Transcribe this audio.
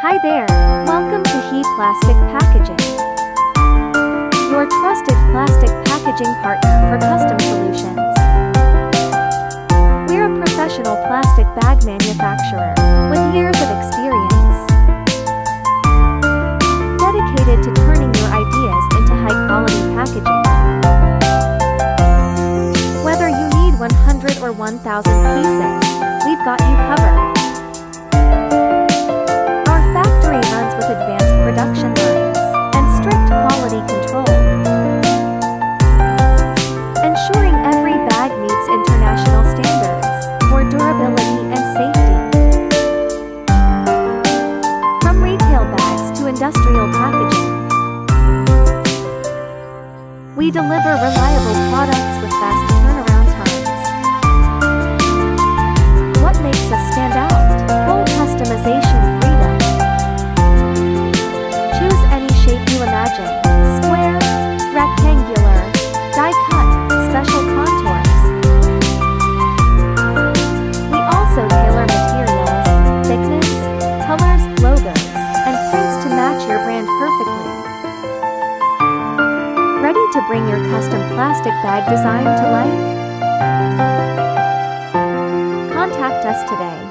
Hi there, welcome to HKZY Plastic Packaging, your trusted plastic packaging partner for custom solutions. We're a professional plastic bag manufacturer with years of experience, dedicated to turning your ideas into high-quality packaging. Whether you need 100 or 1,000 pieces, we've got you covered. Runs with advanced production lines and strict quality control, ensuring every bag meets international standards for durability and safety. From retail bags to industrial packaging, we deliver reliable products with fast turnaround times. What makes us stand out? Full customization freedom. Imagine square, rectangular, die-cut, special contours. We also tailor materials, thickness, colors, logos, and prints to match your brand perfectly. Ready to bring your custom plastic bag design to life? Contact us today.